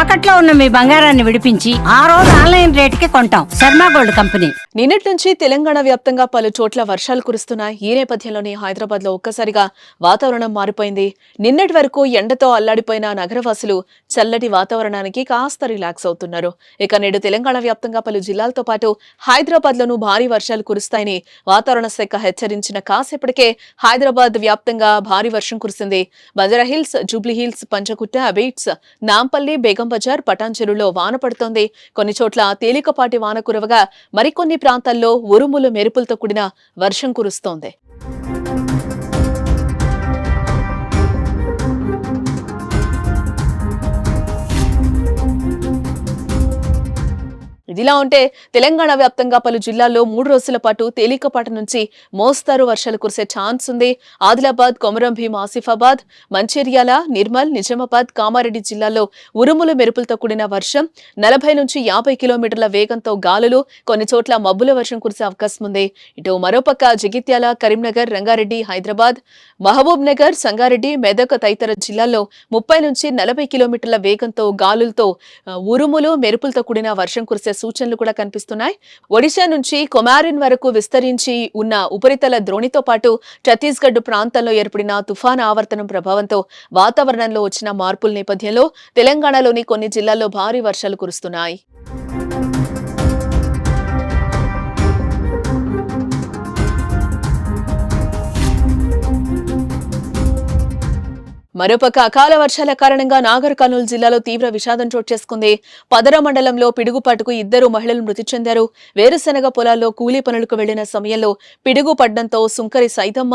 తాకట్లో ఉన్న మీ బంగారాన్ని విడిపించి ఆ రోజు ఆన్లైన్ రేటుకి కొంటాం. Sharma gold company. నిన్నటి నుంచి తెలంగాణ వ్యాప్తంగా పలు చోట్ల వర్షాలు కురుస్తున్నాయి. ఈ నేపథ్యంలోనే హైదరాబాద్ లో ఒక్కసారిగా వాతావరణం మారిపోయింది. నిన్నటి వరకు ఎండతో అల్లాడిపోయిన నగరవాసులు చల్లటి వాతావరణానికి కాస్త రిలాక్స్ అవుతున్నారు. ఇక నేడు తెలంగాణ వ్యాప్తంగా పలు జిల్లాలతో పాటు హైదరాబాద్ లోనూ భారీ వర్షాలు కురుస్తాయని వాతావరణ శాఖ హెచ్చరించిన కాసేపటికే హైదరాబాద్ వ్యాప్తంగా భారీ వర్షం కురిసింది. బంజారాహిల్స్, జూబ్లీహిల్స్, పంచకుట్ట, బీట్స్, నాంపల్లి, బేగం బజార్, పటాన్చెరులో వాన పడుతోంది. కొన్ని చోట్ల తేలికపాటి వాన కురవగా మరికొన్ని ప్రాంతాల్లో ఉరుములు మెరుపులతో కూడిన వర్షం కురుస్తోంది. ఇదిలా ఉంటే తెలంగాణ వ్యాప్తంగా పలు జిల్లాల్లో 3 రోజుల పాటు తేలికపాటి నుంచి మోస్తారు వర్షాలు కురిసే ఛాన్స్ ఉంది. ఆదిలాబాద్, కొమరం భీం, ఆసిఫాబాద్, మంచిర్యాల, నిర్మల్, నిజామాబాద్, కామారెడ్డి జిల్లాల్లో ఉరుములు మెరుపులతో కూడిన వర్షం, 40 నుంచి 50 కిలోమీటర్ల వేగంతో గాలులు, కొన్ని చోట్ల మబ్బుల వర్షం కురిసే అవకాశం ఉంది. ఇటు మరోపక్క జగిత్యాల, కరీంనగర్, రంగారెడ్డి, హైదరాబాద్, మహబూబ్ నగర్, సంగారెడ్డి, మెదక్ తదితర జిల్లాల్లో 30 నుంచి 40 కిలోమీటర్ల వేగంతో గాలులతో ఉరుములు మెరుపులతో కూడిన వర్షం కురిసే సూచనలు కూడా కనిపిస్తున్నాయి. ఒడిశా నుంచి కొమారిన్ వరకు విస్తరించి ఉన్న ఉపరితల ద్రోణితో పాటు ఛత్తీస్గఢ్ ప్రాంతంలో ఏర్పడిన తుఫాను ఆవర్తనం ప్రభావంతో వాతావరణంలో వచ్చిన మార్పుల నేపథ్యంలో తెలంగాణలోని కొన్ని జిల్లాల్లో భారీ వర్షాలు కురుస్తున్నాయి. మరోపక్క అకాల వర్షాల కారణంగా నాగర్ కర్నూలు జిల్లాలో తీవ్ర విషాదం చోటు చేసుకుంది. పదర మండలంలో పిడుగుపాటుకు 2 మహిళలు మృతి చెందారు. వేరుశెనగ పొలాల్లో కూలీ పనులకు వెళ్లిన సమయంలో పిడుగు పడ్డంతో సుంకరి సైదమ్మ,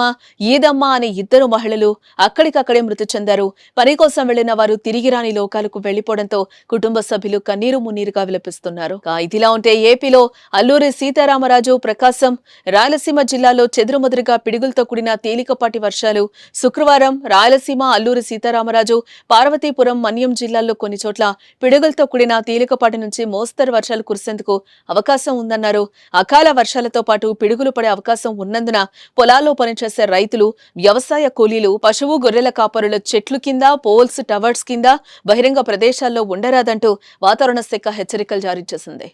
ఈదమ్మ అనే 2 మహిళలు అక్కడికక్కడే మృతి చెందారు. పని కోసం వెళ్లిన వారు తిరిగి రాని లోకాలకు వెళ్లిపోవడంతో కుటుంబ సభ్యులు కన్నీరు మున్నీరుగా విలపిస్తున్నారు. ఇదిలా ఉంటే ఏపీలో అల్లూరి సీతారామరాజు, ప్రకాశం, రాయలసీమ జిల్లాలో చెదురుమదురుగా పిడుగులతో కూడిన తేలికపాటి వర్షాలు. శుక్రవారం రాయలసీమ, అల్లూరి సీతారామరాజు, పార్వతీపురం, మన్యం జిల్లాల్లో కొన్ని చోట్ల పిడుగులతో కూడిన తేలికపాటి నుంచి మోస్తరు వర్షాలు కురిసేందుకు అవకాశం ఉందన్నారు. అకాల వర్షాలతో పాటు పిడుగులు పడే అవకాశం ఉన్నందున పొలాల్లో పనిచేసే రైతులు, వ్యవసాయ కూలీలు, పశువు గొర్రెల కాపరుల చెట్లు కింద, పోల్స్, టవర్స్ కింద, బహిరంగ ప్రదేశాల్లో ఉండరాదంటూ వాతావరణ శాఖ హెచ్చరికలు జారీ చేసింది.